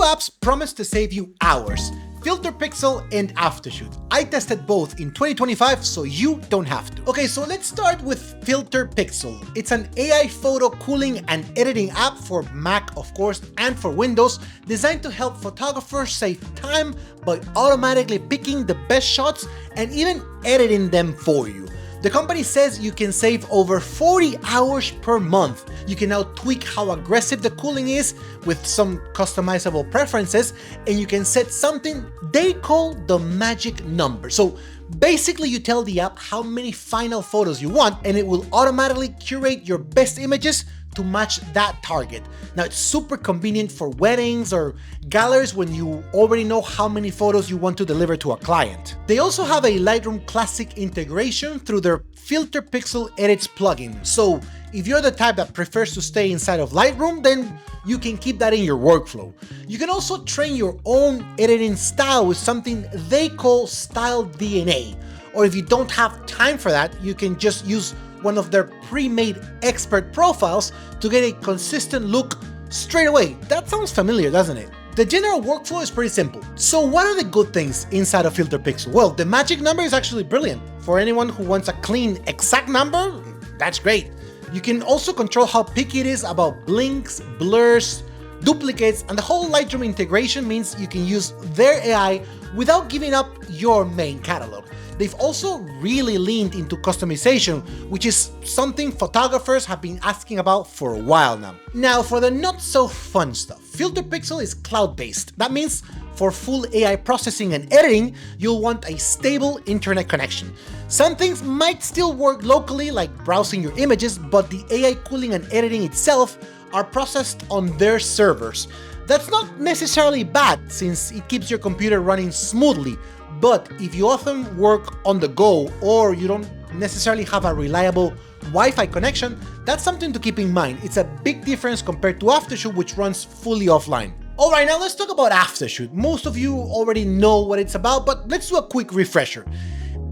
apps promise to save you hours: Filter Pixel and Aftershoot. I tested both in 2025, so you don't have to. Okay, so let's start with Filter Pixel. It's an AI photo cooling and editing app for Mac, of course, and for Windows, designed to help photographers save time by automatically picking the best shots and even editing them for you. The company says you can save over 40 hours per month. You can now tweak how aggressive the cooling is with some customizable preferences, and you can set something they call the magic number. So basically you tell the app how many final photos you want, and it will automatically curate your best images to match that target. Now, it's super convenient for weddings or galleries when you already know how many photos you want to deliver to a client. They also have a Lightroom Classic integration through their Filter Pixel Edits plugin. So if you're the type that prefers to stay inside of Lightroom, then you can keep that in your workflow. You can also train your own editing style with something they call Style DNA. Or if you don't have time for that, you can just use one of their pre-made expert profiles to get a consistent look straight away. That sounds familiar, doesn't it? The general workflow is pretty simple. So what are the good things inside of Filter Pixel? Well, the magic number is actually brilliant. For anyone who wants a clean, exact number, that's great. You can also control how picky it is about blinks, blurs, duplicates, and the whole Lightroom integration means you can use their AI without giving up your main catalog. They've also really leaned into customization, which is something photographers have been asking about for a while now. Now, for the not so fun stuff, Filter Pixel is cloud-based. That means for full AI processing and editing, you'll want a stable internet connection. Some things might still work locally, like browsing your images, but the AI cooling and editing itself are processed on their servers. That's not necessarily bad, since it keeps your computer running smoothly. But if you often work on the go or you don't necessarily have a reliable Wi-Fi connection, that's something to keep in mind. It's a big difference compared to Aftershoot, which runs fully offline. Alright, now let's talk about Aftershoot. Most of you already know what it's about, but let's do a quick refresher.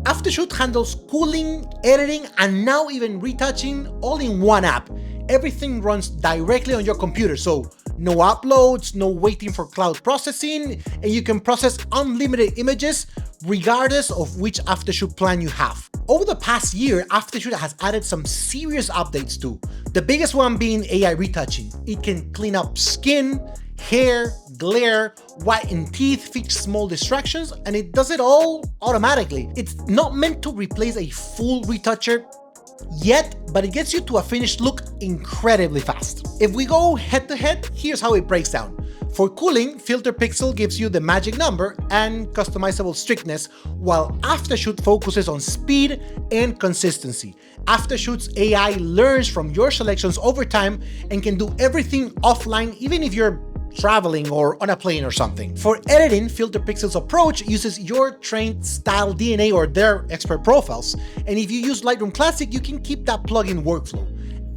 Aftershoot handles cooling, editing, and now even retouching all in one app. Everything runs directly on your computer, so no uploads, no waiting for cloud processing, and you can process unlimited images regardless of which Aftershoot plan you have. Over the past year, Aftershoot has added some serious updates too. The biggest one being AI retouching. It can clean up skin, hair, glare, whiten teeth, fix small distractions, and it does it all automatically. It's not meant to replace a full retoucher yet, but it gets you to a finished look incredibly fast. If we go head to head, here's how it breaks down. For cooling, Filter Pixel gives you the magic number and customizable strictness, while Aftershoot focuses on speed and consistency. Aftershoot's AI learns from your selections over time and can do everything offline, even if you're traveling or on a plane or something. For editing, Filter Pixel's approach uses your trained Style DNA or their expert profiles, and if you use Lightroom Classic, you can keep that plugin workflow.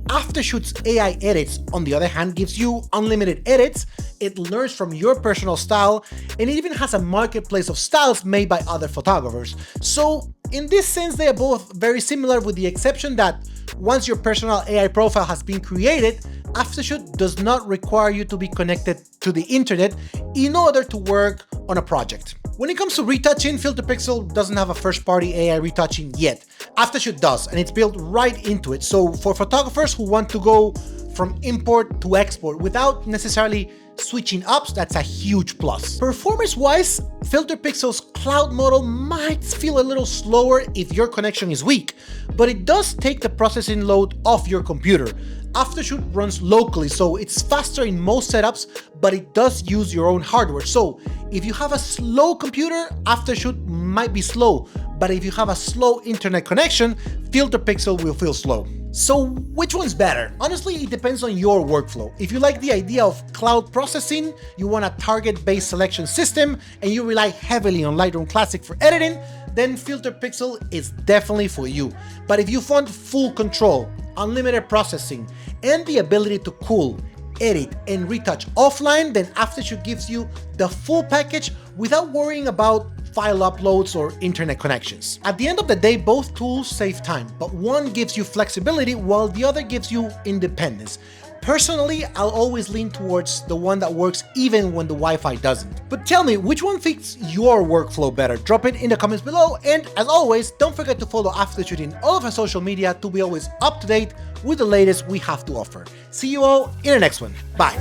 Aftershoot's AI edits, on the other hand, gives you unlimited edits. It learns from your personal style, and it even has a marketplace of styles made by other photographers. So in this sense, they are both very similar, with the exception that once your personal AI profile has been created, Aftershoot does not require you to be connected to the internet in order to work on a project. When it comes to retouching, Filter Pixel doesn't have a first-party AI retouching yet. Aftershoot does, and it's built right into it. So for photographers who want to go from import to export without necessarily switching apps, that's a huge plus. Performance-wise, Filter Pixel's cloud model might feel a little slower if your connection is weak, but it does take the processing load off your computer. Aftershoot runs locally, so it's faster in most setups, but it does use your own hardware. So if you have a slow computer, Aftershoot might be slow, but if you have a slow internet connection, Filter Pixel will feel slow. So which one's better? Honestly, it depends on your workflow. If you like the idea of cloud processing, you want a target-based selection system, and you rely heavily on Lightroom Classic for editing, then Filter Pixel is definitely for you. But if you want full control, unlimited processing, and the ability to cool, edit, and retouch offline, then Aftershoot gives you the full package without worrying about file uploads or internet connections. At the end of the day, both tools save time, but one gives you flexibility while the other gives you independence. Personally, I'll always lean towards the one that works even when the Wi-Fi doesn't. But tell me, which one fits your workflow better? Drop it in the comments below, and as always, don't forget to follow Aftershoot in all of our social media to be always up to date with the latest we have to offer. See you all in the next one. Bye!